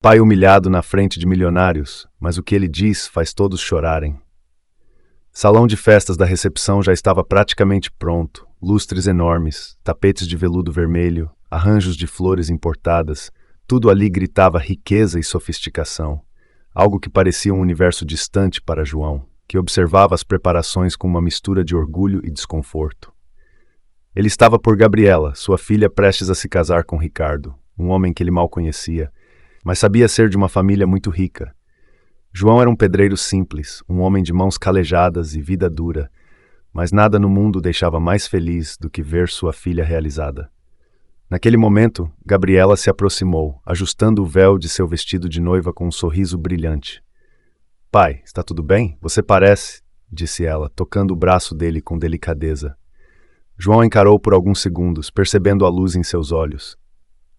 Pai humilhado na frente de milionários, mas o que ele diz faz todos chorarem. Salão de festas da recepção já estava praticamente pronto, lustres enormes, tapetes de veludo vermelho, arranjos de flores importadas, tudo ali gritava riqueza e sofisticação, algo que parecia um universo distante para João, que observava as preparações com uma mistura de orgulho e desconforto. Ele estava por Gabriela, sua filha prestes a se casar com Ricardo, um homem que ele mal conhecia, mas sabia ser de uma família muito rica. João era um pedreiro simples, um homem de mãos calejadas e vida dura, mas nada no mundo o deixava mais feliz do que ver sua filha realizada. Naquele momento, Gabriela se aproximou, ajustando o véu de seu vestido de noiva com um sorriso brilhante. Pai, está tudo bem? Você parece, disse ela, tocando o braço dele com delicadeza. João encarou por alguns segundos, percebendo a luz em seus olhos.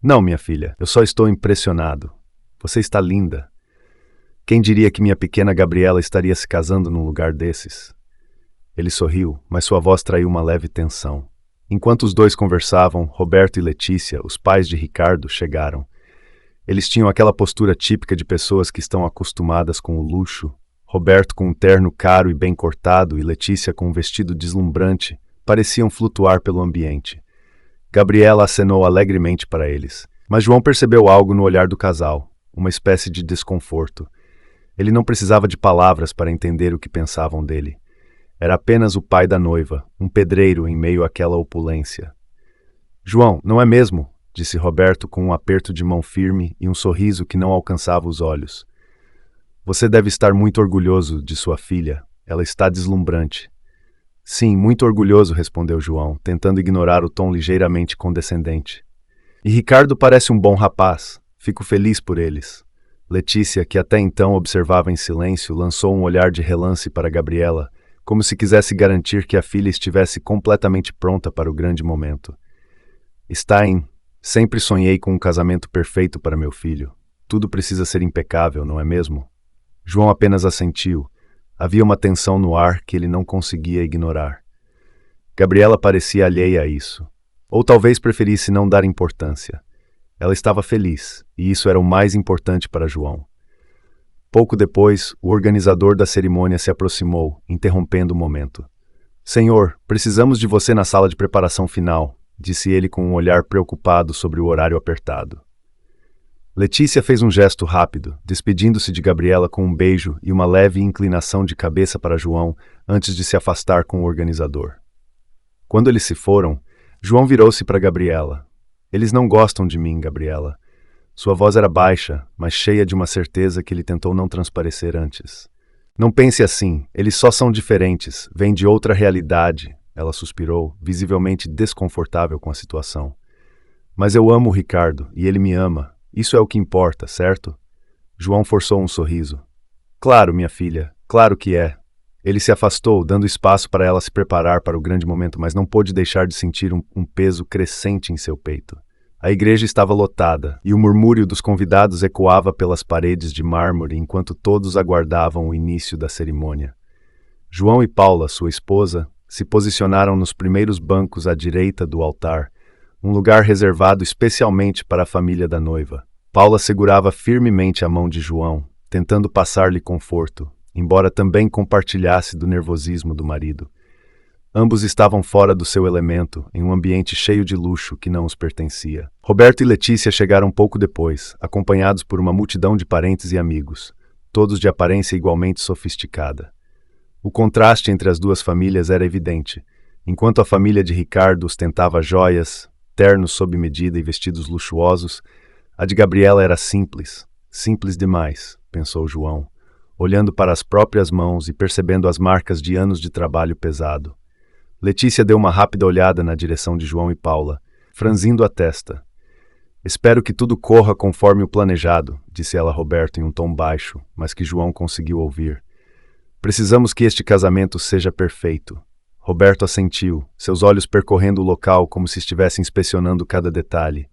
Não, minha filha, eu só estou impressionado. Você está linda. Quem diria que minha pequena Gabriela estaria se casando num lugar desses? Ele sorriu, mas sua voz traiu uma leve tensão. Enquanto os dois conversavam, Roberto e Letícia, os pais de Ricardo, chegaram. Eles tinham aquela postura típica de pessoas que estão acostumadas com o luxo. Roberto com um terno caro e bem cortado e Letícia com um vestido deslumbrante pareciam flutuar pelo ambiente. Gabriela acenou alegremente para eles, mas João percebeu algo no olhar do casal, uma espécie de desconforto. Ele não precisava de palavras para entender o que pensavam dele. Era apenas o pai da noiva, um pedreiro em meio àquela opulência. João, não é mesmo? Disse Roberto com um aperto de mão firme e um sorriso que não alcançava os olhos. Você deve estar muito orgulhoso de sua filha. Ela está deslumbrante. Sim, muito orgulhoso, respondeu João, tentando ignorar o tom ligeiramente condescendente. E Ricardo parece um bom rapaz. Fico feliz por eles. Letícia, que até então observava em silêncio, lançou um olhar de relance para Gabriela, como se quisesse garantir que a filha estivesse completamente pronta para o grande momento. Stein, sempre sonhei com um casamento perfeito para meu filho. Tudo precisa ser impecável, não é mesmo? João apenas assentiu. Havia uma tensão no ar que ele não conseguia ignorar. Gabriela parecia alheia a isso. Ou talvez preferisse não dar importância. Ela estava feliz, e isso era o mais importante para João. Pouco depois, o organizador da cerimônia se aproximou, interrompendo o momento. Senhor, precisamos de você na sala de preparação final, disse ele com um olhar preocupado sobre o horário apertado. Letícia fez um gesto rápido, despedindo-se de Gabriela com um beijo e uma leve inclinação de cabeça para João antes de se afastar com o organizador. Quando eles se foram, João virou-se para Gabriela. Eles não gostam de mim, Gabriela. Sua voz era baixa, mas cheia de uma certeza que ele tentou não transparecer antes. Não pense assim, eles só são diferentes, vêm de outra realidade, ela suspirou, visivelmente desconfortável com a situação. Mas eu amo o Ricardo, e ele me ama. Isso é o que importa, certo? João forçou um sorriso. Claro, minha filha, claro que é. Ele se afastou, dando espaço para ela se preparar para o grande momento, mas não pôde deixar de sentir um peso crescente em seu peito. A igreja estava lotada, e o murmúrio dos convidados ecoava pelas paredes de mármore enquanto todos aguardavam o início da cerimônia. João e Paula, sua esposa, se posicionaram nos primeiros bancos à direita do altar, um lugar reservado especialmente para a família da noiva. Paula segurava firmemente a mão de João, tentando passar-lhe conforto, embora também compartilhasse do nervosismo do marido. Ambos estavam fora do seu elemento, em um ambiente cheio de luxo que não os pertencia. Roberto e Letícia chegaram pouco depois, acompanhados por uma multidão de parentes e amigos, todos de aparência igualmente sofisticada. O contraste entre as duas famílias era evidente. Enquanto a família de Ricardo ostentava joias, ternos sob medida e vestidos luxuosos, a de Gabriela era simples, simples demais, pensou João, olhando para as próprias mãos e percebendo as marcas de anos de trabalho pesado. Letícia deu uma rápida olhada na direção de João e Paula, franzindo a testa. Espero que tudo corra conforme o planejado, disse ela a Roberto em um tom baixo, mas que João conseguiu ouvir. Precisamos que este casamento seja perfeito. Roberto assentiu, seus olhos percorrendo o local como se estivesse inspecionando cada detalhe.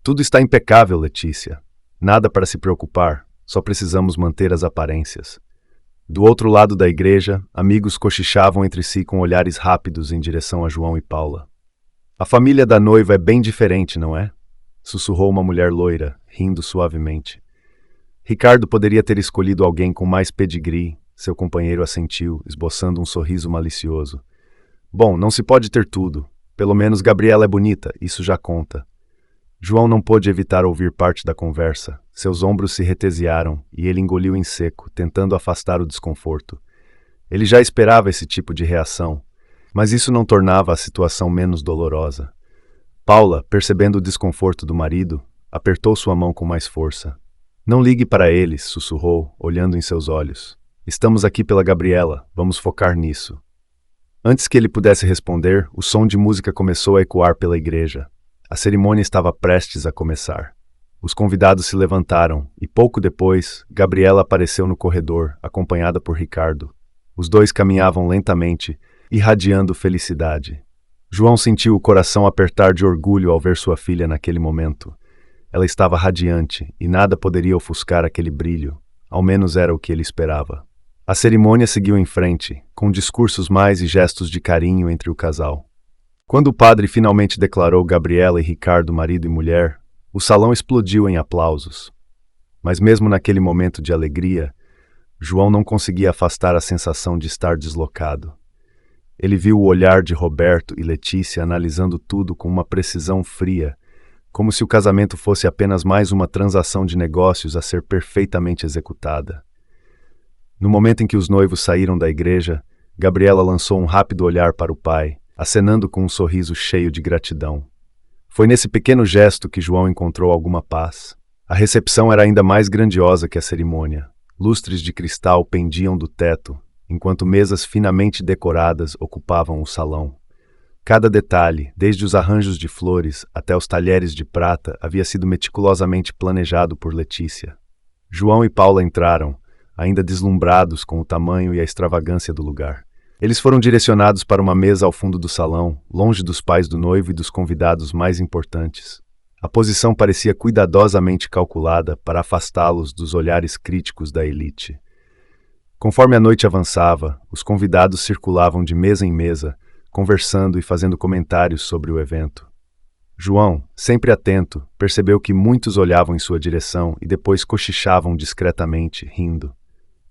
Tudo está impecável, Letícia. Nada para se preocupar, só precisamos manter as aparências. Do outro lado da igreja, amigos cochichavam entre si com olhares rápidos em direção a João e Paula. A família da noiva é bem diferente, não é? Sussurrou uma mulher loira, rindo suavemente. Ricardo poderia ter escolhido alguém com mais pedigree, seu companheiro assentiu, esboçando um sorriso malicioso. Bom, não se pode ter tudo. Pelo menos Gabriela é bonita, isso já conta. João não pôde evitar ouvir parte da conversa. Seus ombros se retesiaram e ele engoliu em seco, tentando afastar o desconforto. Ele já esperava esse tipo de reação, mas isso não tornava a situação menos dolorosa. Paula, percebendo o desconforto do marido, apertou sua mão com mais força. Não ligue para eles, sussurrou, olhando em seus olhos. Estamos aqui pela Gabriela, vamos focar nisso. Antes que ele pudesse responder, o som de música começou a ecoar pela igreja. A cerimônia estava prestes a começar. Os convidados se levantaram e, pouco depois, Gabriela apareceu no corredor, acompanhada por Ricardo. Os dois caminhavam lentamente, irradiando felicidade. João sentiu o coração apertar de orgulho ao ver sua filha naquele momento. Ela estava radiante e nada poderia ofuscar aquele brilho, ao menos era o que ele esperava. A cerimônia seguiu em frente, com discursos mais e gestos de carinho entre o casal. Quando o padre finalmente declarou Gabriela e Ricardo marido e mulher, o salão explodiu em aplausos. Mas mesmo naquele momento de alegria, João não conseguia afastar a sensação de estar deslocado. Ele viu o olhar de Roberto e Letícia analisando tudo com uma precisão fria, como se o casamento fosse apenas mais uma transação de negócios a ser perfeitamente executada. No momento em que os noivos saíram da igreja, Gabriela lançou um rápido olhar para o pai, acenando com um sorriso cheio de gratidão. Foi nesse pequeno gesto que João encontrou alguma paz. A recepção era ainda mais grandiosa que a cerimônia. Lustres de cristal pendiam do teto, enquanto mesas finamente decoradas ocupavam o salão. Cada detalhe, desde os arranjos de flores até os talheres de prata, havia sido meticulosamente planejado por Letícia. João e Paula entraram, ainda deslumbrados com o tamanho e a extravagância do lugar. Eles foram direcionados para uma mesa ao fundo do salão, longe dos pais do noivo e dos convidados mais importantes. A posição parecia cuidadosamente calculada para afastá-los dos olhares críticos da elite. Conforme a noite avançava, os convidados circulavam de mesa em mesa, conversando e fazendo comentários sobre o evento. João, sempre atento, percebeu que muitos olhavam em sua direção e depois cochichavam discretamente, rindo.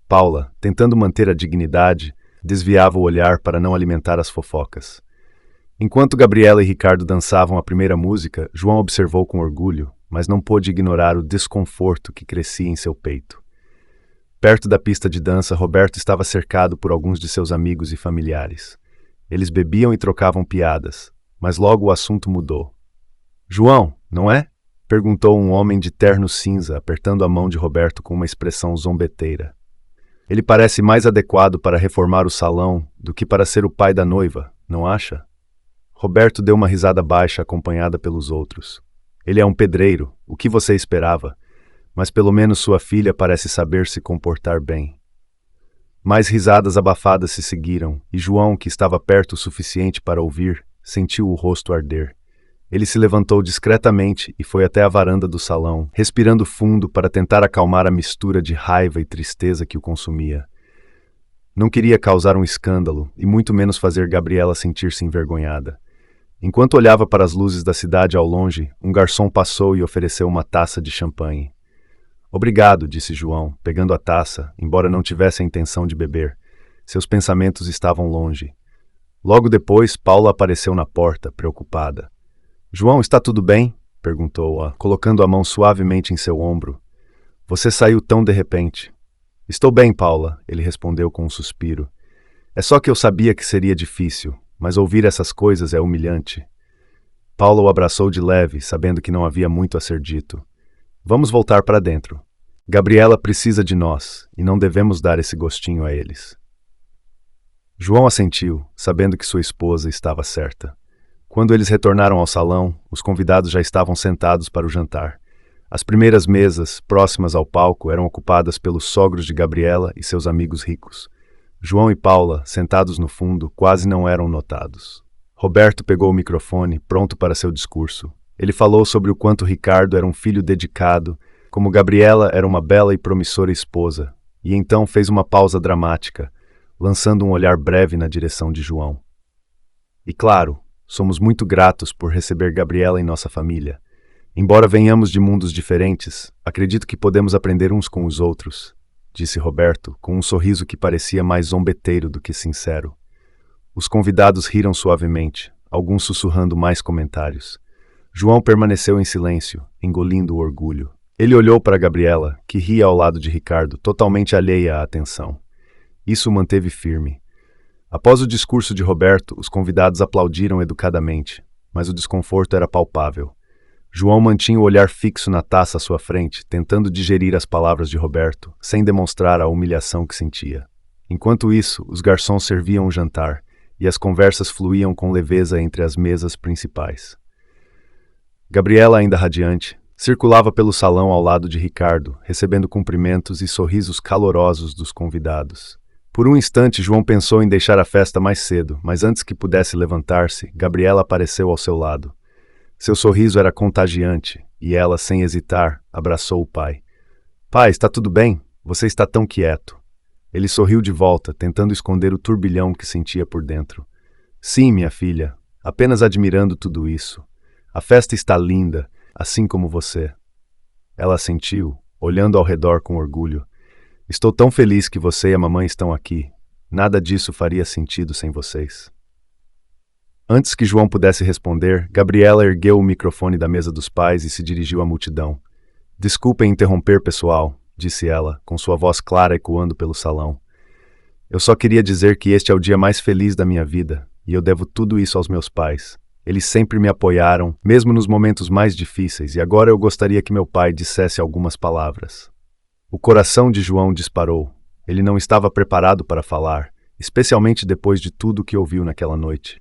Paula, tentando manter a dignidade, desviava o olhar para não alimentar as fofocas. Enquanto Gabriela e Ricardo dançavam a primeira música, João observou com orgulho, mas não pôde ignorar o desconforto que crescia em seu peito. Perto da pista de dança, Roberto estava cercado por alguns de seus amigos e familiares. Eles bebiam e trocavam piadas, mas logo o assunto mudou. João, não é? Perguntou um homem de terno cinza, apertando a mão de Roberto com uma expressão zombeteira. Ele parece mais adequado para reformar o salão do que para ser o pai da noiva, não acha? Roberto deu uma risada baixa acompanhada pelos outros. Ele é um pedreiro, o que você esperava? Mas pelo menos sua filha parece saber se comportar bem. Mais risadas abafadas se seguiram, e João, que estava perto o suficiente para ouvir, sentiu o rosto arder. Ele se levantou discretamente e foi até a varanda do salão, respirando fundo para tentar acalmar a mistura de raiva e tristeza que o consumia. Não queria causar um escândalo, e muito menos fazer Gabriela sentir-se envergonhada. Enquanto olhava para as luzes da cidade ao longe, um garçom passou e ofereceu uma taça de champanhe. Obrigado, disse João, pegando a taça, embora não tivesse a intenção de beber. Seus pensamentos estavam longe. Logo depois, Paula apareceu na porta, preocupada. João, está tudo bem? Perguntou-a, colocando a mão suavemente em seu ombro. Você saiu tão de repente. Estou bem, Paula, ele respondeu com um suspiro. É só que eu sabia que seria difícil, mas ouvir essas coisas é humilhante. Paula o abraçou de leve, sabendo que não havia muito a ser dito. Vamos voltar para dentro. Gabriela precisa de nós, e não devemos dar esse gostinho a eles. João assentiu, sabendo que sua esposa estava certa. Quando eles retornaram ao salão, os convidados já estavam sentados para o jantar. As primeiras mesas, próximas ao palco, eram ocupadas pelos sogros de Gabriela e seus amigos ricos. João e Paula, sentados no fundo, quase não eram notados. Roberto pegou o microfone, pronto para seu discurso. Ele falou sobre o quanto Ricardo era um filho dedicado, como Gabriela era uma bela e promissora esposa, e então fez uma pausa dramática, lançando um olhar breve na direção de João. E claro, somos muito gratos por receber Gabriela em nossa família. Embora venhamos de mundos diferentes, acredito que podemos aprender uns com os outros, disse Roberto, com um sorriso que parecia mais zombeteiro do que sincero. Os convidados riram suavemente, alguns sussurrando mais comentários. João permaneceu em silêncio, engolindo o orgulho. Ele olhou para Gabriela, que ria ao lado de Ricardo, totalmente alheia à atenção. Isso o manteve firme. Após o discurso de Roberto, os convidados aplaudiram educadamente, mas o desconforto era palpável. João mantinha o olhar fixo na taça à sua frente, tentando digerir as palavras de Roberto, sem demonstrar a humilhação que sentia. Enquanto isso, os garçons serviam o jantar, e as conversas fluíam com leveza entre as mesas principais. Gabriela, ainda radiante, circulava pelo salão ao lado de Ricardo, recebendo cumprimentos e sorrisos calorosos dos convidados. Por um instante, João pensou em deixar a festa mais cedo, mas antes que pudesse levantar-se, Gabriela apareceu ao seu lado. Seu sorriso era contagiante, e ela, sem hesitar, abraçou o pai. Pai, está tudo bem? Você está tão quieto. Ele sorriu de volta, tentando esconder o turbilhão que sentia por dentro. Sim, minha filha, apenas admirando tudo isso. A festa está linda, assim como você. Ela assentiu, olhando ao redor com orgulho. Estou tão feliz que você e a mamãe estão aqui. Nada disso faria sentido sem vocês. Antes que João pudesse responder, Gabriela ergueu o microfone da mesa dos pais e se dirigiu à multidão. Desculpem interromper, pessoal, disse ela, com sua voz clara ecoando pelo salão. Eu só queria dizer que este é o dia mais feliz da minha vida, e eu devo tudo isso aos meus pais. Eles sempre me apoiaram, mesmo nos momentos mais difíceis, e agora eu gostaria que meu pai dissesse algumas palavras. O coração de João disparou. Ele não estava preparado para falar, especialmente depois de tudo que ouviu naquela noite.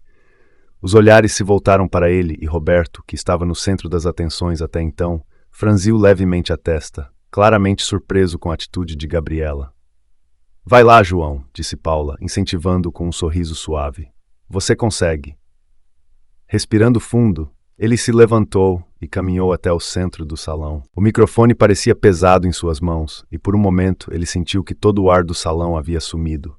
Os olhares se voltaram para ele e Roberto, que estava no centro das atenções até então, franziu levemente a testa, claramente surpreso com a atitude de Gabriela. Vai lá, João, disse Paula, incentivando-o com um sorriso suave. Você consegue. Respirando fundo, ele se levantou e caminhou até o centro do salão. O microfone parecia pesado em suas mãos, e por um momento ele sentiu que todo o ar do salão havia sumido.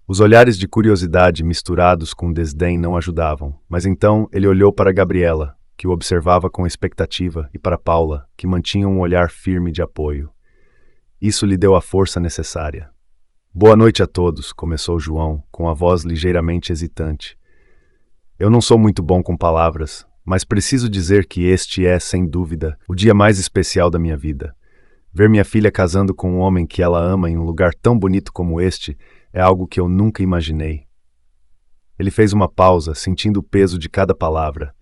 Os olhares de curiosidade misturados com desdém não ajudavam, mas então ele olhou para Gabriela, que o observava com expectativa, e para Paula, que mantinha um olhar firme de apoio. Isso lhe deu a força necessária. Boa noite a todos, começou João, com a voz ligeiramente hesitante. Eu não sou muito bom com palavras, mas preciso dizer que este é, sem dúvida, o dia mais especial da minha vida. Ver minha filha casando com um homem que ela ama em um lugar tão bonito como este é algo que eu nunca imaginei. Ele fez uma pausa, sentindo o peso de cada palavra.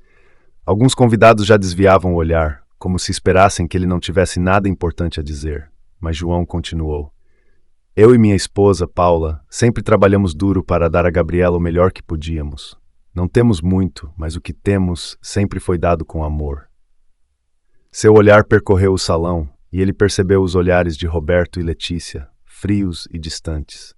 Alguns convidados já desviavam o olhar, como se esperassem que ele não tivesse nada importante a dizer, mas João continuou. Eu e minha esposa, Paula, sempre trabalhamos duro para dar a Gabriela o melhor que podíamos. Não temos muito, mas o que temos sempre foi dado com amor. Seu olhar percorreu o salão, e ele percebeu os olhares de Roberto e Letícia, frios e distantes.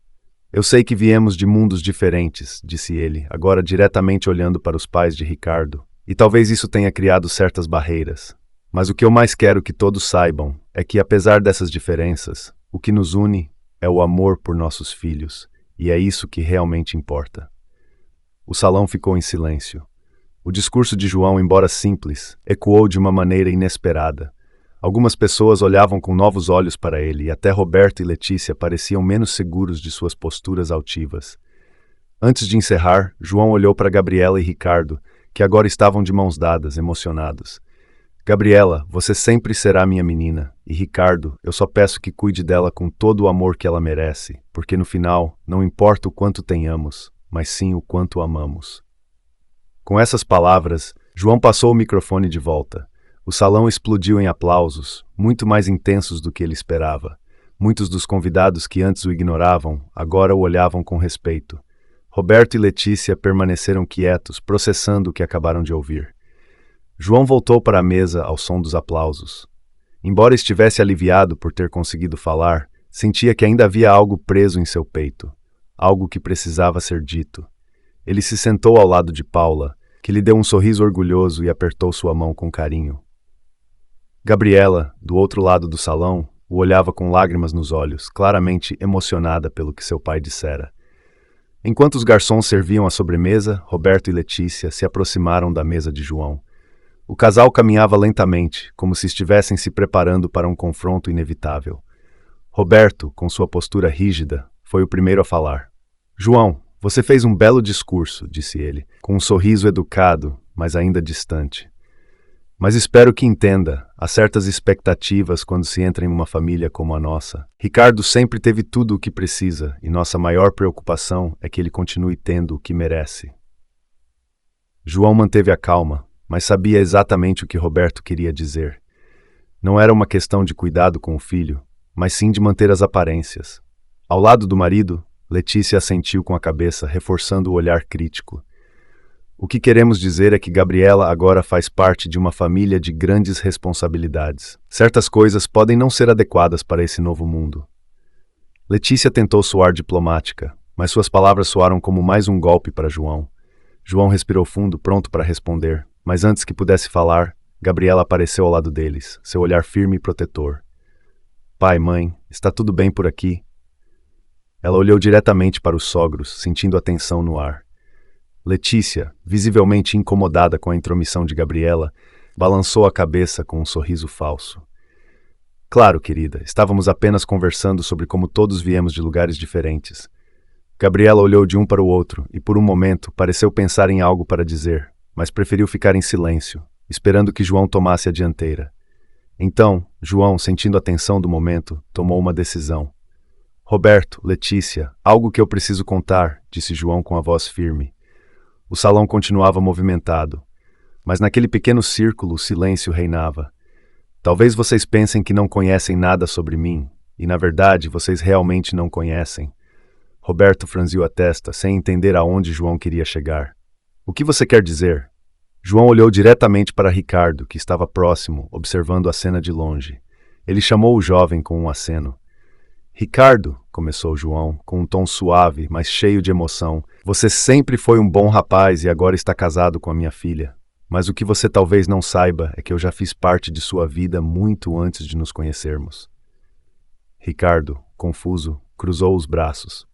Eu sei que viemos de mundos diferentes, disse ele, agora diretamente olhando para os pais de Ricardo, e talvez isso tenha criado certas barreiras. Mas o que eu mais quero que todos saibam é que, apesar dessas diferenças, o que nos une é o amor por nossos filhos, e é isso que realmente importa. O salão ficou em silêncio. O discurso de João, embora simples, ecoou de uma maneira inesperada. Algumas pessoas olhavam com novos olhos para ele, e até Roberto e Letícia pareciam menos seguros de suas posturas altivas. Antes de encerrar, João olhou para Gabriela e Ricardo, que agora estavam de mãos dadas, emocionados. Gabriela, você sempre será minha menina, e Ricardo, eu só peço que cuide dela com todo o amor que ela merece, porque no final, não importa o quanto tenhamos, mas sim o quanto amamos. Com essas palavras, João passou o microfone de volta. O salão explodiu em aplausos, muito mais intensos do que ele esperava. Muitos dos convidados que antes o ignoravam, agora o olhavam com respeito. Roberto e Letícia permaneceram quietos, processando o que acabaram de ouvir. João voltou para a mesa ao som dos aplausos. Embora estivesse aliviado por ter conseguido falar, sentia que ainda havia algo preso em seu peito, algo que precisava ser dito. Ele se sentou ao lado de Paula, que lhe deu um sorriso orgulhoso e apertou sua mão com carinho. Gabriela, do outro lado do salão, o olhava com lágrimas nos olhos, claramente emocionada pelo que seu pai dissera. Enquanto os garçons serviam a sobremesa, Roberto e Letícia se aproximaram da mesa de João. O casal caminhava lentamente, como se estivessem se preparando para um confronto inevitável. Roberto, com sua postura rígida, foi o primeiro a falar. João, você fez um belo discurso, disse ele, com um sorriso educado, mas ainda distante. Mas espero que entenda, há certas expectativas quando se entra em uma família como a nossa. Ricardo sempre teve tudo o que precisa, e nossa maior preocupação é que ele continue tendo o que merece. João manteve a calma, mas sabia exatamente o que Roberto queria dizer. Não era uma questão de cuidado com o filho, mas sim de manter as aparências. Ao lado do marido, Letícia assentiu com a cabeça, reforçando o olhar crítico. O que queremos dizer é que Gabriela agora faz parte de uma família de grandes responsabilidades. Certas coisas podem não ser adequadas para esse novo mundo. Letícia tentou soar diplomática, mas suas palavras soaram como mais um golpe para João. João respirou fundo, pronto para responder, mas antes que pudesse falar, Gabriela apareceu ao lado deles, seu olhar firme e protetor. Pai, mãe, está tudo bem por aqui? Ela olhou diretamente para os sogros, sentindo a tensão no ar. Letícia, visivelmente incomodada com a intromissão de Gabriela, balançou a cabeça com um sorriso falso. Claro, querida, estávamos apenas conversando sobre como todos viemos de lugares diferentes. Gabriela olhou de um para o outro e, por um momento, pareceu pensar em algo para dizer, mas preferiu ficar em silêncio, esperando que João tomasse a dianteira. Então, João, sentindo a tensão do momento, tomou uma decisão. Roberto, Letícia, algo que eu preciso contar, disse João com a voz firme. O salão continuava movimentado, mas naquele pequeno círculo o silêncio reinava. Talvez vocês pensem que não conhecem nada sobre mim, e na verdade vocês realmente não conhecem. Roberto franziu a testa, sem entender aonde João queria chegar. O que você quer dizer? João olhou diretamente para Ricardo, que estava próximo, observando a cena de longe. Ele chamou o jovem com um aceno. Ricardo, começou João, com um tom suave, mas cheio de emoção, você sempre foi um bom rapaz e agora está casado com a minha filha. Mas o que você talvez não saiba é que eu já fiz parte de sua vida muito antes de nos conhecermos. Ricardo, confuso, cruzou os braços.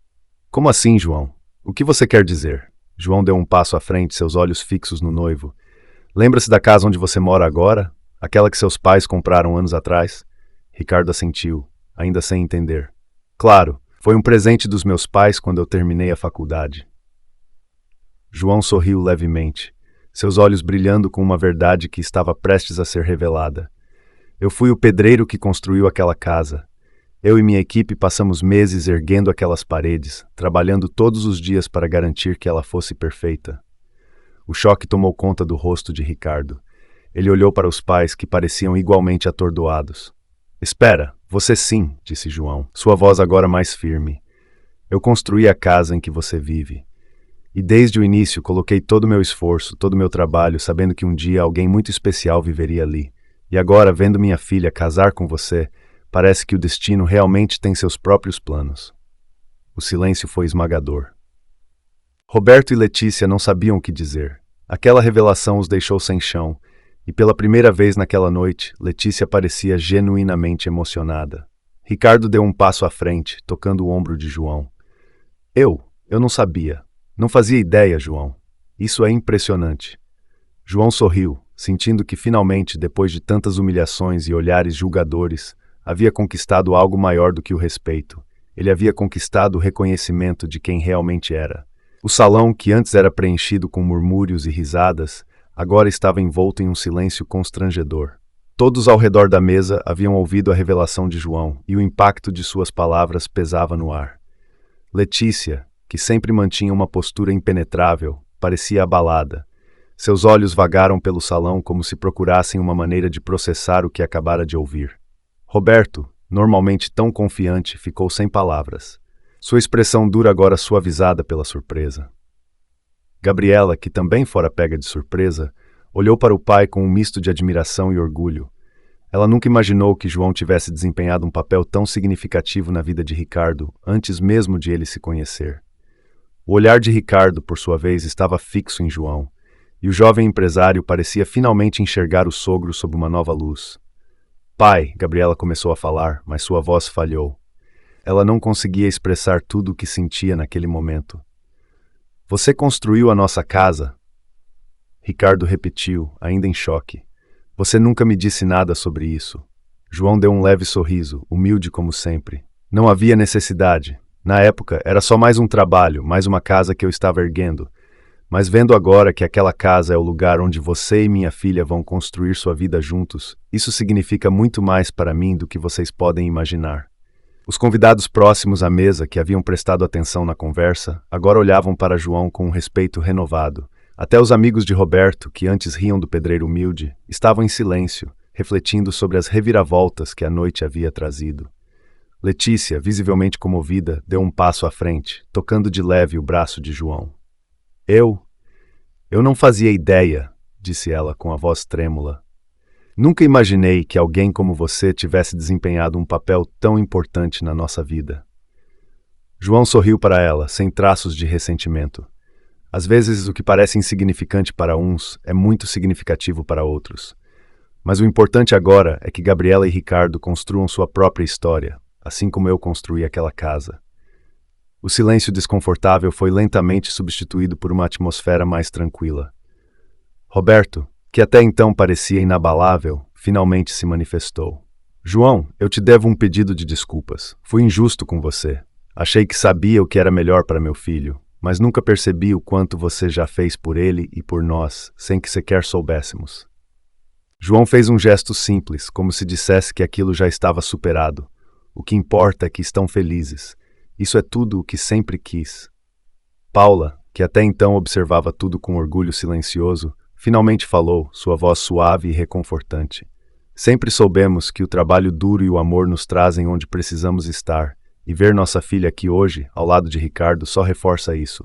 Como assim, João? O que você quer dizer? João deu um passo à frente, seus olhos fixos no noivo. Lembra-se da casa onde você mora agora? Aquela que seus pais compraram anos atrás? Ricardo assentiu, ainda sem entender. Claro, foi um presente dos meus pais quando eu terminei a faculdade. João sorriu levemente, seus olhos brilhando com uma verdade que estava prestes a ser revelada. Eu fui o pedreiro que construiu aquela casa. Eu e minha equipe passamos meses erguendo aquelas paredes, trabalhando todos os dias para garantir que ela fosse perfeita. O choque tomou conta do rosto de Ricardo. Ele olhou para os pais que pareciam igualmente atordoados. Espera, você sim, disse João, sua voz agora mais firme. Eu construí a casa em que você vive. E desde o início coloquei todo o meu esforço, todo o meu trabalho, sabendo que um dia alguém muito especial viveria ali. E agora, vendo minha filha casar com você, parece que o destino realmente tem seus próprios planos. O silêncio foi esmagador. Roberto e Letícia não sabiam o que dizer. Aquela revelação os deixou sem chão, e pela primeira vez naquela noite, Letícia parecia genuinamente emocionada. Ricardo deu um passo à frente, tocando o ombro de João. Eu não sabia. Não fazia ideia, João. Isso é impressionante. João sorriu, sentindo que finalmente, depois de tantas humilhações e olhares julgadores, havia conquistado algo maior do que o respeito. Ele havia conquistado o reconhecimento de quem realmente era. O salão, que antes era preenchido com murmúrios e risadas, agora estava envolto em um silêncio constrangedor. Todos ao redor da mesa haviam ouvido a revelação de João, e o impacto de suas palavras pesava no ar. Letícia, que sempre mantinha uma postura impenetrável, parecia abalada. Seus olhos vagaram pelo salão como se procurassem uma maneira de processar o que acabara de ouvir. Roberto, normalmente tão confiante, ficou sem palavras. Sua expressão dura agora suavizada pela surpresa. Gabriela, que também fora pega de surpresa, olhou para o pai com um misto de admiração e orgulho. Ela nunca imaginou que João tivesse desempenhado um papel tão significativo na vida de Ricardo, antes mesmo de ele se conhecer. O olhar de Ricardo, por sua vez, estava fixo em João, e o jovem empresário parecia finalmente enxergar o sogro sob uma nova luz. Pai, Gabriela começou a falar, mas sua voz falhou. Ela não conseguia expressar tudo o que sentia naquele momento. Você construiu a nossa casa? Ricardo repetiu, ainda em choque. Você nunca me disse nada sobre isso. João deu um leve sorriso, humilde como sempre. Não havia necessidade. Na época, era só mais um trabalho, mais uma casa que eu estava erguendo. Mas vendo agora que aquela casa é o lugar onde você e minha filha vão construir sua vida juntos, isso significa muito mais para mim do que vocês podem imaginar. Os convidados próximos à mesa, que haviam prestado atenção na conversa, agora olhavam para João com um respeito renovado. Até os amigos de Roberto, que antes riam do pedreiro humilde, estavam em silêncio, refletindo sobre as reviravoltas que a noite havia trazido. Letícia, visivelmente comovida, deu um passo à frente, tocando de leve o braço de João. Eu não fazia ideia, disse ela com a voz trêmula. Nunca imaginei que alguém como você tivesse desempenhado um papel tão importante na nossa vida. João sorriu para ela, sem traços de ressentimento. Às vezes, o que parece insignificante para uns é muito significativo para outros. Mas o importante agora é que Gabriela e Ricardo construam sua própria história, assim como eu construí aquela casa. O silêncio desconfortável foi lentamente substituído por uma atmosfera mais tranquila. Roberto, que até então parecia inabalável, finalmente se manifestou. João, eu te devo um pedido de desculpas. Fui injusto com você. Achei que sabia o que era melhor para meu filho, mas nunca percebi o quanto você já fez por ele e por nós, sem que sequer soubéssemos. João fez um gesto simples, como se dissesse que aquilo já estava superado. O que importa é que estão felizes. Isso é tudo o que sempre quis. Paula, que até então observava tudo com orgulho silencioso, finalmente falou, sua voz suave e reconfortante. Sempre soubemos que o trabalho duro e o amor nos trazem onde precisamos estar, e ver nossa filha aqui hoje, ao lado de Ricardo, só reforça isso.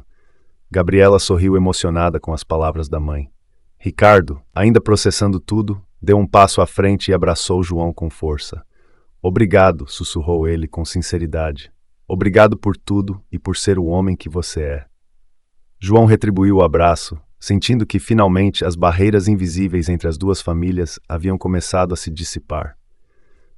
Gabriela sorriu emocionada com as palavras da mãe. Ricardo, ainda processando tudo, deu um passo à frente e abraçou João com força. Obrigado, sussurrou ele com sinceridade. Obrigado por tudo e por ser o homem que você é. João retribuiu o abraço, sentindo que finalmente as barreiras invisíveis entre as duas famílias haviam começado a se dissipar.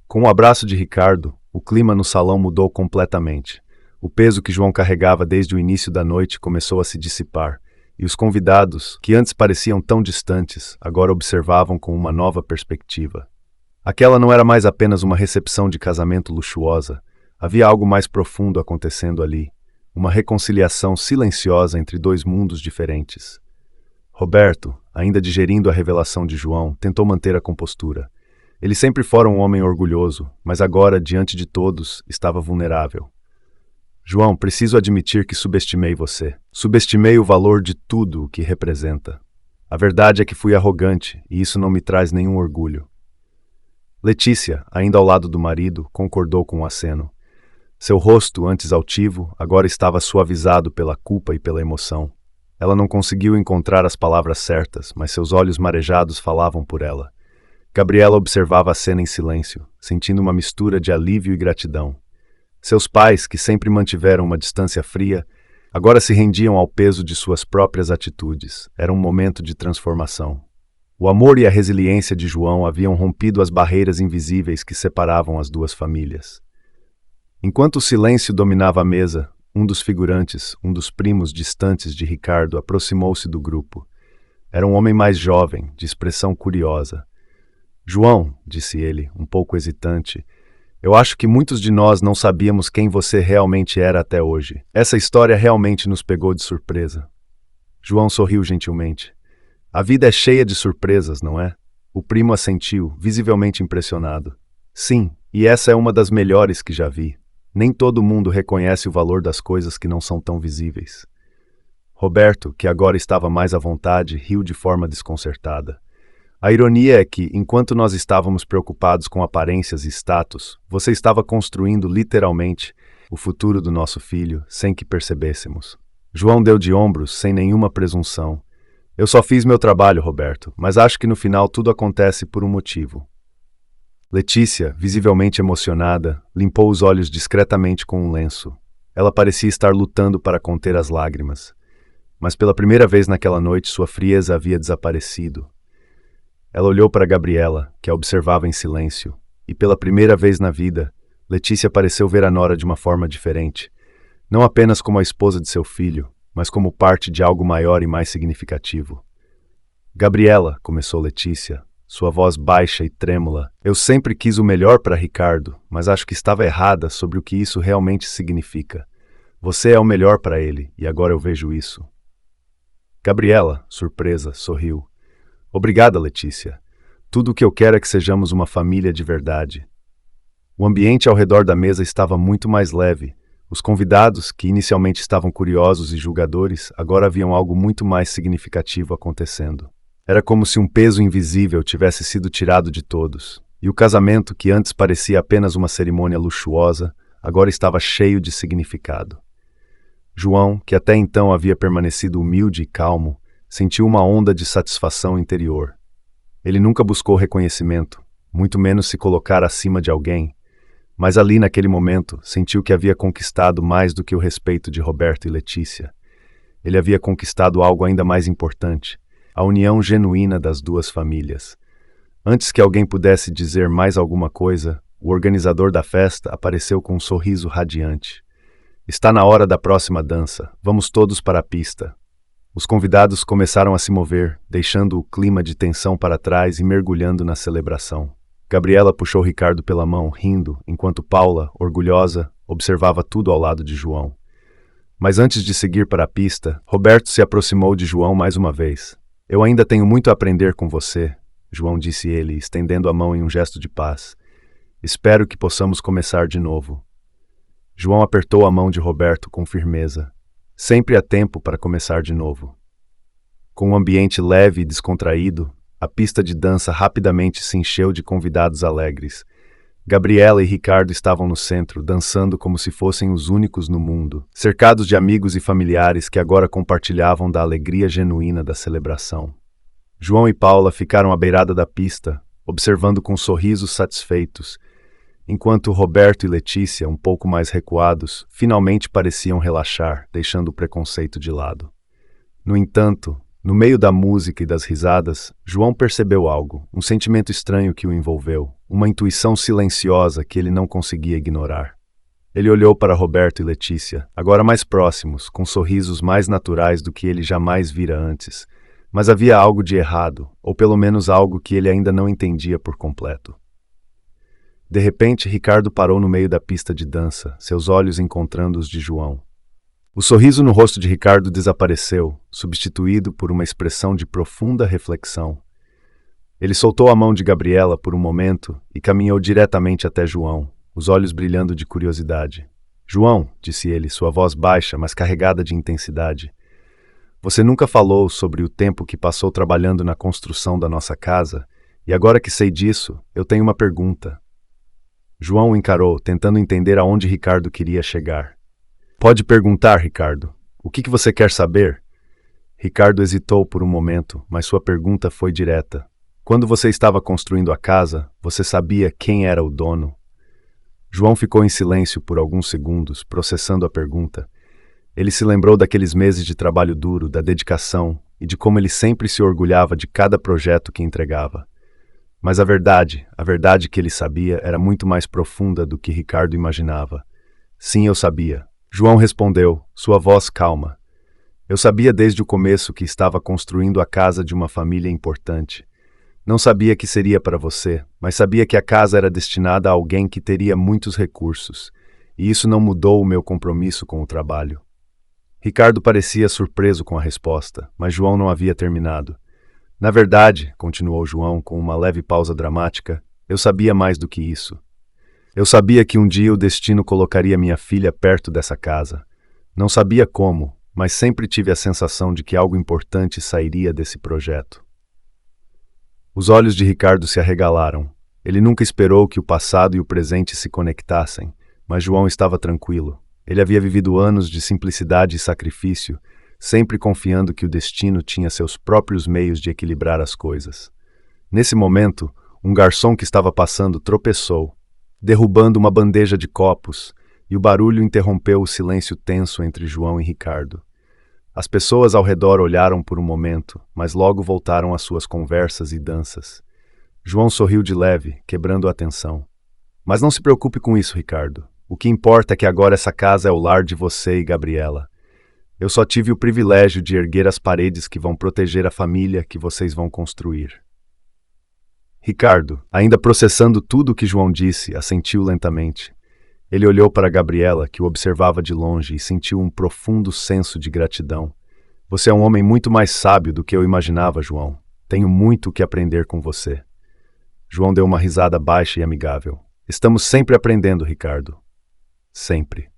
Com o abraço de Ricardo, o clima no salão mudou completamente. O peso que João carregava desde o início da noite começou a se dissipar, e os convidados, que antes pareciam tão distantes, agora observavam com uma nova perspectiva. Aquela não era mais apenas uma recepção de casamento luxuosa. Havia algo mais profundo acontecendo ali, uma reconciliação silenciosa entre dois mundos diferentes. Roberto, ainda digerindo a revelação de João, tentou manter a compostura. Ele sempre fora um homem orgulhoso, mas agora, diante de todos, estava vulnerável. João, preciso admitir que subestimei você. Subestimei o valor de tudo o que representa. A verdade é que fui arrogante, e isso não me traz nenhum orgulho. Letícia, ainda ao lado do marido, concordou com o aceno. Seu rosto, antes altivo, agora estava suavizado pela culpa e pela emoção. Ela não conseguiu encontrar as palavras certas, mas seus olhos marejados falavam por ela. Gabriela observava a cena em silêncio, sentindo uma mistura de alívio e gratidão. Seus pais, que sempre mantiveram uma distância fria, agora se rendiam ao peso de suas próprias atitudes. Era um momento de transformação. O amor e a resiliência de João haviam rompido as barreiras invisíveis que separavam as duas famílias. Enquanto o silêncio dominava a mesa, um dos figurantes, um dos primos distantes de Ricardo, aproximou-se do grupo. Era um homem mais jovem, de expressão curiosa. João, disse ele, um pouco hesitante, eu acho que muitos de nós não sabíamos quem você realmente era até hoje. Essa história realmente nos pegou de surpresa. João sorriu gentilmente. A vida é cheia de surpresas, não é? O primo assentiu, visivelmente impressionado. Sim, e essa é uma das melhores que já vi. Nem todo mundo reconhece o valor das coisas que não são tão visíveis. Roberto, que agora estava mais à vontade, riu de forma desconcertada. A ironia é que, enquanto nós estávamos preocupados com aparências e status, você estava construindo, literalmente, o futuro do nosso filho, sem que percebêssemos. João deu de ombros, sem nenhuma presunção. Eu só fiz meu trabalho, Roberto, mas acho que no final tudo acontece por um motivo. Letícia, visivelmente emocionada, limpou os olhos discretamente com um lenço. Ela parecia estar lutando para conter as lágrimas. Mas pela primeira vez naquela noite sua frieza havia desaparecido. Ela olhou para Gabriela, que a observava em silêncio, e pela primeira vez na vida, Letícia pareceu ver a nora de uma forma diferente, não apenas como a esposa de seu filho, mas como parte de algo maior e mais significativo. Gabriela, começou Letícia, sua voz baixa e trêmula. Eu sempre quis o melhor para Ricardo, mas acho que estava errada sobre o que isso realmente significa. Você é o melhor para ele, e agora eu vejo isso. Gabriela, surpresa, sorriu. Obrigada, Letícia. Tudo o que eu quero é que sejamos uma família de verdade. O ambiente ao redor da mesa estava muito mais leve. Os convidados, que inicialmente estavam curiosos e julgadores, agora viam algo muito mais significativo acontecendo. Era como se um peso invisível tivesse sido tirado de todos, e o casamento, que antes parecia apenas uma cerimônia luxuosa, agora estava cheio de significado. João, que até então havia permanecido humilde e calmo, sentiu uma onda de satisfação interior. Ele nunca buscou reconhecimento, muito menos se colocar acima de alguém, mas ali naquele momento sentiu que havia conquistado mais do que o respeito de Roberto e Letícia. Ele havia conquistado algo ainda mais importante, a união genuína das duas famílias. Antes que alguém pudesse dizer mais alguma coisa, o organizador da festa apareceu com um sorriso radiante. Está na hora da próxima dança, vamos todos para a pista. Os convidados começaram a se mover, deixando o clima de tensão para trás e mergulhando na celebração. Gabriela puxou Ricardo pela mão, rindo, enquanto Paula, orgulhosa, observava tudo ao lado de João. Mas antes de seguir para a pista, Roberto se aproximou de João mais uma vez. Eu ainda tenho muito a aprender com você, João disse ele, estendendo a mão em um gesto de paz. Espero que possamos começar de novo. João apertou a mão de Roberto com firmeza. Sempre há tempo para começar de novo. Com um ambiente leve e descontraído, a pista de dança rapidamente se encheu de convidados alegres. Gabriela e Ricardo estavam no centro, dançando como se fossem os únicos no mundo, cercados de amigos e familiares que agora compartilhavam da alegria genuína da celebração. João e Paula ficaram à beirada da pista, observando com sorrisos satisfeitos, enquanto Roberto e Letícia, um pouco mais recuados, finalmente pareciam relaxar, deixando o preconceito de lado. No entanto, no meio da música e das risadas, João percebeu algo, um sentimento estranho que o envolveu, uma intuição silenciosa que ele não conseguia ignorar. Ele olhou para Roberto e Letícia, agora mais próximos, com sorrisos mais naturais do que ele jamais vira antes, mas havia algo de errado, ou pelo menos algo que ele ainda não entendia por completo. De repente, Ricardo parou no meio da pista de dança, seus olhos encontrando os de João. O sorriso no rosto de Ricardo desapareceu, substituído por uma expressão de profunda reflexão. Ele soltou a mão de Gabriela por um momento e caminhou diretamente até João, os olhos brilhando de curiosidade. João, disse ele, sua voz baixa, mas carregada de intensidade. Você nunca falou sobre o tempo que passou trabalhando na construção da nossa casa, e agora que sei disso, eu tenho uma pergunta. João o encarou, tentando entender aonde Ricardo queria chegar. Pode perguntar, Ricardo. O que você quer saber? Ricardo hesitou por um momento, mas sua pergunta foi direta. Quando você estava construindo a casa, você sabia quem era o dono? João ficou em silêncio por alguns segundos, processando a pergunta. Ele se lembrou daqueles meses de trabalho duro, da dedicação e de como ele sempre se orgulhava de cada projeto que entregava. Mas a verdade que ele sabia era muito mais profunda do que Ricardo imaginava. Sim, eu sabia. João respondeu, sua voz calma. Eu sabia desde o começo que estava construindo a casa de uma família importante. Não sabia que seria para você, mas sabia que a casa era destinada a alguém que teria muitos recursos, e isso não mudou o meu compromisso com o trabalho. Ricardo parecia surpreso com a resposta, mas João não havia terminado. Na verdade, continuou João com uma leve pausa dramática, eu sabia mais do que isso. Eu sabia que um dia o destino colocaria minha filha perto dessa casa. Não sabia como, mas sempre tive a sensação de que algo importante sairia desse projeto. Os olhos de Ricardo se arregalaram. Ele nunca esperou que o passado e o presente se conectassem, mas João estava tranquilo. Ele havia vivido anos de simplicidade e sacrifício, sempre confiando que o destino tinha seus próprios meios de equilibrar as coisas. Nesse momento, um garçom que estava passando tropeçou, derrubando uma bandeja de copos, e o barulho interrompeu o silêncio tenso entre João e Ricardo. As pessoas ao redor olharam por um momento, mas logo voltaram às suas conversas e danças. João sorriu de leve, quebrando a tensão. Mas não se preocupe com isso, Ricardo. O que importa é que agora essa casa é o lar de você e Gabriela. Eu só tive o privilégio de erguer as paredes que vão proteger a família que vocês vão construir. Ricardo, ainda processando tudo o que João disse, assentiu lentamente. Ele olhou para Gabriela, que o observava de longe, e sentiu um profundo senso de gratidão. Você é um homem muito mais sábio do que eu imaginava, João. Tenho muito o que aprender com você. João deu uma risada baixa e amigável. Estamos sempre aprendendo, Ricardo. Sempre.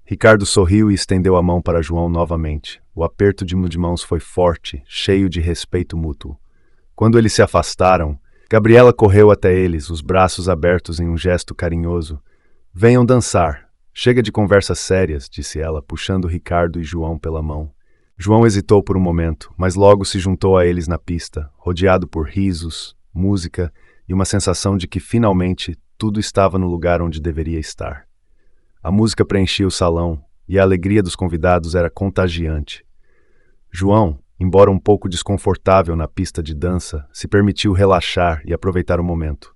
Ricardo sorriu e estendeu a mão para João novamente. O aperto de mãos foi forte, cheio de respeito mútuo. Quando eles se afastaram, Gabriela correu até eles, os braços abertos em um gesto carinhoso. Venham dançar. Chega de conversas sérias, disse ela, puxando Ricardo e João pela mão. João hesitou por um momento, mas logo se juntou a eles na pista, rodeado por risos, música e uma sensação de que, finalmente, tudo estava no lugar onde deveria estar. A música preenchia o salão e a alegria dos convidados era contagiante. João, embora um pouco desconfortável na pista de dança, se permitiu relaxar e aproveitar o momento.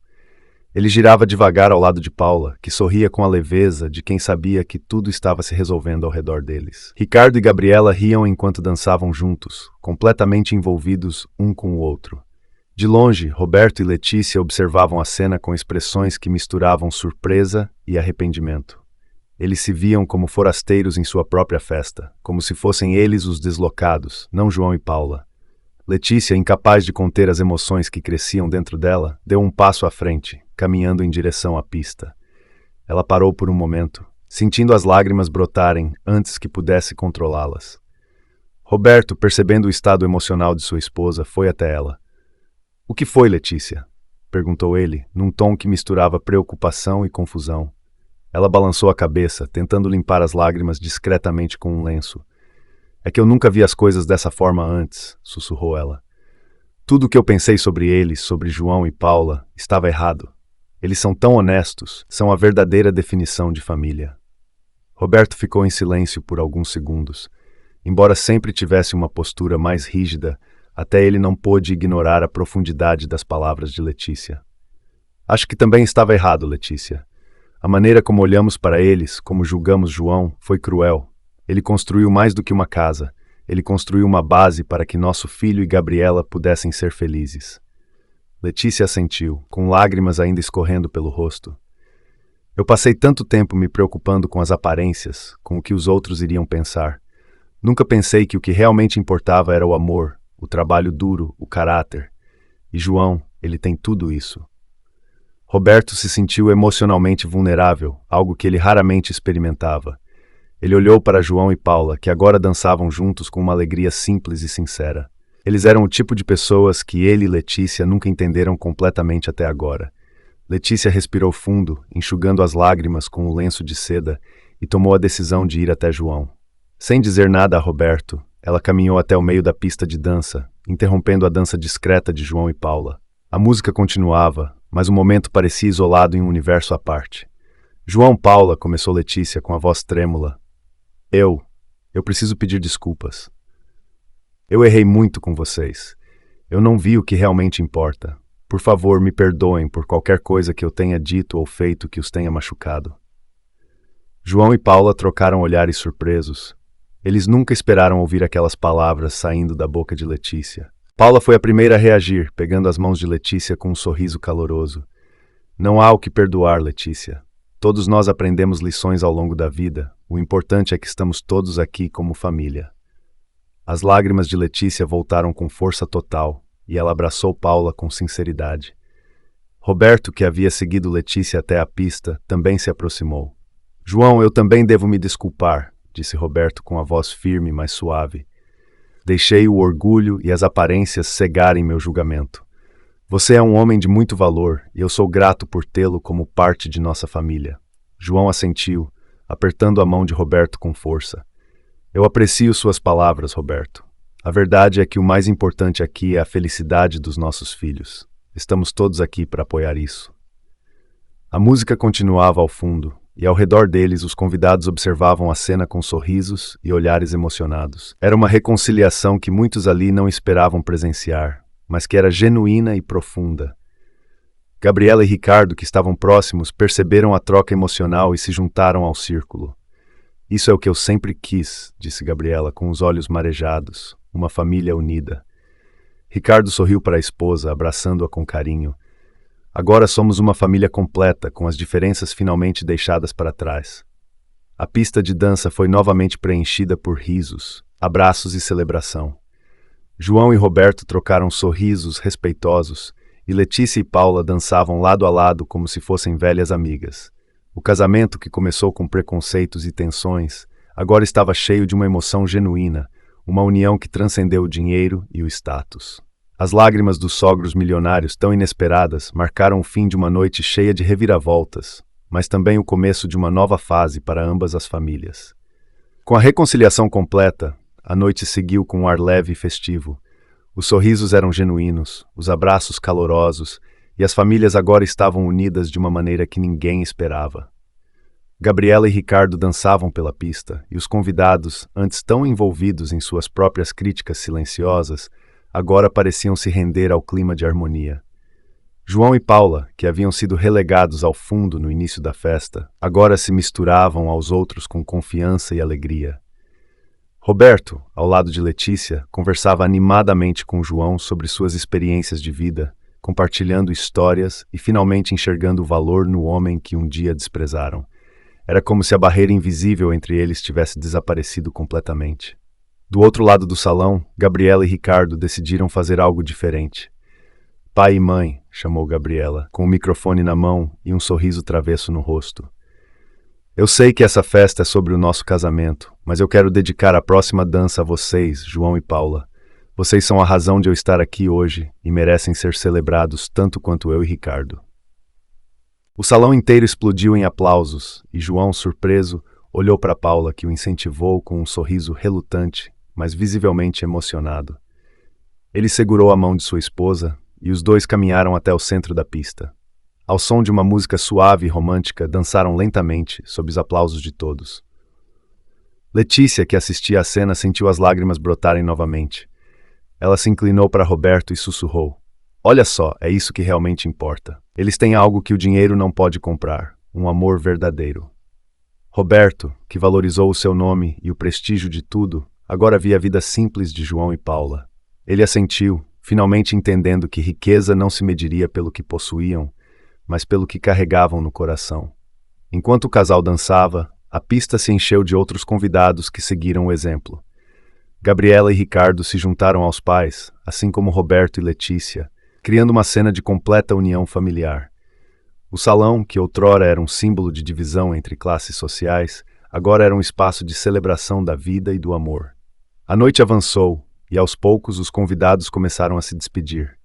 Ele girava devagar ao lado de Paula, que sorria com a leveza de quem sabia que tudo estava se resolvendo ao redor deles. Ricardo e Gabriela riam enquanto dançavam juntos, completamente envolvidos um com o outro. De longe, Roberto e Letícia observavam a cena com expressões que misturavam surpresa e arrependimento. Eles se viam como forasteiros em sua própria festa, como se fossem eles os deslocados, não João e Paula. Letícia, incapaz de conter as emoções que cresciam dentro dela, deu um passo à frente, caminhando em direção à pista. Ela parou por um momento, sentindo as lágrimas brotarem antes que pudesse controlá-las. Roberto, percebendo o estado emocional de sua esposa, foi até ela. — O que foi, Letícia? Perguntou ele, num tom que misturava preocupação e confusão. Ela balançou a cabeça, tentando limpar as lágrimas discretamente com um lenço. — É que eu nunca vi as coisas dessa forma antes, sussurrou ela. Tudo o que eu pensei sobre eles, sobre João e Paula, estava errado. Eles são tão honestos, são a verdadeira definição de família. Roberto ficou em silêncio por alguns segundos. Embora sempre tivesse uma postura mais rígida, até ele não pôde ignorar a profundidade das palavras de Letícia. Acho que também estava errado, Letícia. A maneira como olhamos para eles, como julgamos João, foi cruel. Ele construiu mais do que uma casa. Ele construiu uma base para que nosso filho e Gabriela pudessem ser felizes. Letícia assentiu, com lágrimas ainda escorrendo pelo rosto. Eu passei tanto tempo me preocupando com as aparências, com o que os outros iriam pensar. Nunca pensei que o que realmente importava era o amor, o trabalho duro, o caráter. E João, ele tem tudo isso. Roberto se sentiu emocionalmente vulnerável, algo que ele raramente experimentava. Ele olhou para João e Paula, que agora dançavam juntos com uma alegria simples e sincera. Eles eram o tipo de pessoas que ele e Letícia nunca entenderam completamente até agora. Letícia respirou fundo, enxugando as lágrimas com o lenço de seda, e tomou a decisão de ir até João. Sem dizer nada a Roberto, ela caminhou até o meio da pista de dança, interrompendo a dança discreta de João e Paula. A música continuava, mas o momento parecia isolado em um universo à parte. João, Paula, começou Letícia com a voz trêmula. Eu preciso pedir desculpas. Eu errei muito com vocês. Eu não vi o que realmente importa. Por favor, me perdoem por qualquer coisa que eu tenha dito ou feito que os tenha machucado. João e Paula trocaram olhares surpresos. Eles nunca esperaram ouvir aquelas palavras saindo da boca de Letícia. Paula foi a primeira a reagir, pegando as mãos de Letícia com um sorriso caloroso. Não há o que perdoar, Letícia. Todos nós aprendemos lições ao longo da vida. O importante é que estamos todos aqui como família. As lágrimas de Letícia voltaram com força total, e ela abraçou Paula com sinceridade. Roberto, que havia seguido Letícia até a pista, também se aproximou. João, eu também devo me desculpar, disse Roberto com a voz firme, mas suave. Deixei o orgulho e as aparências cegarem meu julgamento. Você é um homem de muito valor e eu sou grato por tê-lo como parte de nossa família. João assentiu, apertando a mão de Roberto com força. Eu aprecio suas palavras, Roberto. A verdade é que o mais importante aqui é a felicidade dos nossos filhos. Estamos todos aqui para apoiar isso. A música continuava ao fundo, e ao redor deles os convidados observavam a cena com sorrisos e olhares emocionados. Era uma reconciliação que muitos ali não esperavam presenciar, mas que era genuína e profunda. Gabriela e Ricardo, que estavam próximos, perceberam a troca emocional e se juntaram ao círculo. Isso é o que eu sempre quis, disse Gabriela com os olhos marejados, uma família unida. Ricardo sorriu para a esposa, abraçando-a com carinho. Agora somos uma família completa, com as diferenças finalmente deixadas para trás. A pista de dança foi novamente preenchida por risos, abraços e celebração. João e Roberto trocaram sorrisos respeitosos, e Letícia e Paula dançavam lado a lado como se fossem velhas amigas. O casamento, que começou com preconceitos e tensões, agora estava cheio de uma emoção genuína, uma união que transcendeu o dinheiro e o status. As lágrimas dos sogros milionários, tão inesperadas, marcaram o fim de uma noite cheia de reviravoltas, mas também o começo de uma nova fase para ambas as famílias. Com a reconciliação completa, a noite seguiu com um ar leve e festivo. Os sorrisos eram genuínos, os abraços calorosos, e as famílias agora estavam unidas de uma maneira que ninguém esperava. Gabriela e Ricardo dançavam pela pista, e os convidados, antes tão envolvidos em suas próprias críticas silenciosas, agora pareciam se render ao clima de harmonia. João e Paula, que haviam sido relegados ao fundo no início da festa, agora se misturavam aos outros com confiança e alegria. Roberto, ao lado de Letícia, conversava animadamente com João sobre suas experiências de vida, compartilhando histórias e finalmente enxergando o valor no homem que um dia desprezaram. Era como se a barreira invisível entre eles tivesse desaparecido completamente. Do outro lado do salão, Gabriela e Ricardo decidiram fazer algo diferente. Pai e mãe, chamou Gabriela, com o microfone na mão e um sorriso travesso no rosto. Eu sei que essa festa é sobre o nosso casamento, mas eu quero dedicar a próxima dança a vocês, João e Paula. Vocês são a razão de eu estar aqui hoje e merecem ser celebrados tanto quanto eu e Ricardo. O salão inteiro explodiu em aplausos e João, surpreso, olhou para Paula, que o incentivou com um sorriso relutante, mas visivelmente emocionado. Ele segurou a mão de sua esposa e os dois caminharam até o centro da pista. Ao som de uma música suave e romântica, dançaram lentamente, sob os aplausos de todos. Letícia, que assistia à cena, sentiu as lágrimas brotarem novamente. Ela se inclinou para Roberto e sussurrou: "Olha só, é isso que realmente importa. Eles têm algo que o dinheiro não pode comprar, um amor verdadeiro." Roberto, que valorizou o seu nome e o prestígio de tudo, agora via a vida simples de João e Paula. Ele assentiu, finalmente entendendo que riqueza não se mediria pelo que possuíam, mas pelo que carregavam no coração. Enquanto o casal dançava, a pista se encheu de outros convidados que seguiram o exemplo. Gabriela e Ricardo se juntaram aos pais, assim como Roberto e Letícia, criando uma cena de completa união familiar. O salão, que outrora era um símbolo de divisão entre classes sociais, agora era um espaço de celebração da vida e do amor. A noite avançou, e aos poucos os convidados começaram a se despedir.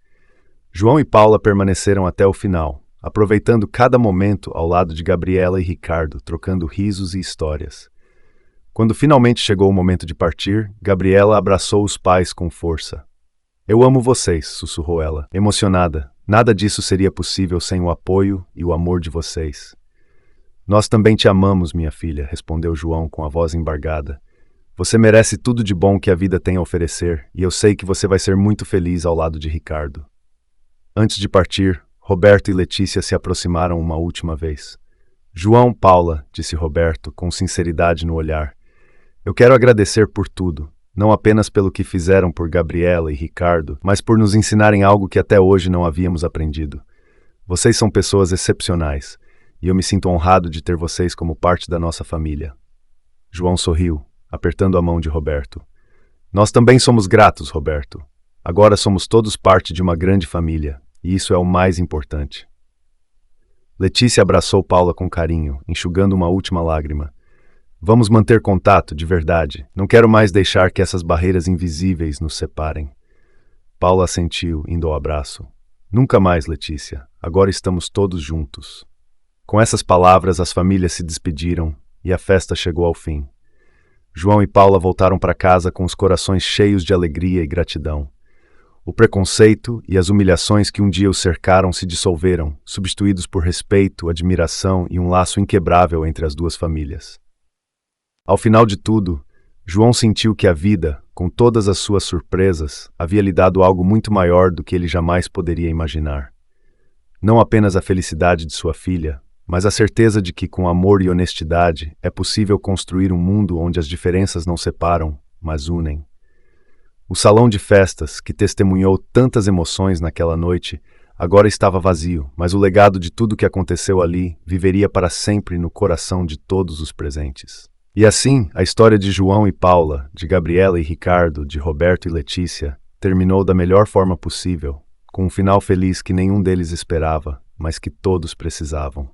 João e Paula permaneceram até o final, aproveitando cada momento ao lado de Gabriela e Ricardo, trocando risos e histórias. Quando finalmente chegou o momento de partir, Gabriela abraçou os pais com força. "Eu amo vocês", sussurrou ela, emocionada. "Nada disso seria possível sem o apoio e o amor de vocês." "Nós também te amamos, minha filha", respondeu João com a voz embargada. "Você merece tudo de bom que a vida tem a oferecer, e eu sei que você vai ser muito feliz ao lado de Ricardo." Antes de partir, Roberto e Letícia se aproximaram uma última vez. "João, Paula", disse Roberto, com sinceridade no olhar, "eu quero agradecer por tudo, não apenas pelo que fizeram por Gabriela e Ricardo, mas por nos ensinarem algo que até hoje não havíamos aprendido. Vocês são pessoas excepcionais, e eu me sinto honrado de ter vocês como parte da nossa família." João sorriu, apertando a mão de Roberto. "Nós também somos gratos, Roberto. Agora somos todos parte de uma grande família, e isso é o mais importante." Letícia abraçou Paula com carinho, enxugando uma última lágrima. "Vamos manter contato, de verdade. Não quero mais deixar que essas barreiras invisíveis nos separem." Paula assentiu, indo ao abraço. "Nunca mais, Letícia. Agora estamos todos juntos." Com essas palavras, as famílias se despediram e a festa chegou ao fim. João e Paula voltaram para casa com os corações cheios de alegria e gratidão. O preconceito e as humilhações que um dia os cercaram se dissolveram, substituídos por respeito, admiração e um laço inquebrável entre as duas famílias. Ao final de tudo, João sentiu que a vida, com todas as suas surpresas, havia lhe dado algo muito maior do que ele jamais poderia imaginar. Não apenas a felicidade de sua filha, mas a certeza de que, com amor e honestidade, é possível construir um mundo onde as diferenças não separam, mas unem. O salão de festas, que testemunhou tantas emoções naquela noite, agora estava vazio, mas o legado de tudo o que aconteceu ali viveria para sempre no coração de todos os presentes. E assim, a história de João e Paula, de Gabriela e Ricardo, de Roberto e Letícia, terminou da melhor forma possível, com um final feliz que nenhum deles esperava, mas que todos precisavam.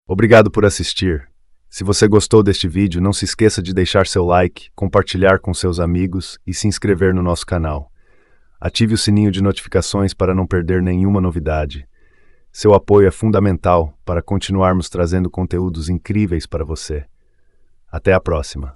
Obrigado por assistir. Se você gostou deste vídeo, não se esqueça de deixar seu like, compartilhar com seus amigos e se inscrever no nosso canal. Ative o sininho de notificações para não perder nenhuma novidade. Seu apoio é fundamental para continuarmos trazendo conteúdos incríveis para você. Até a próxima!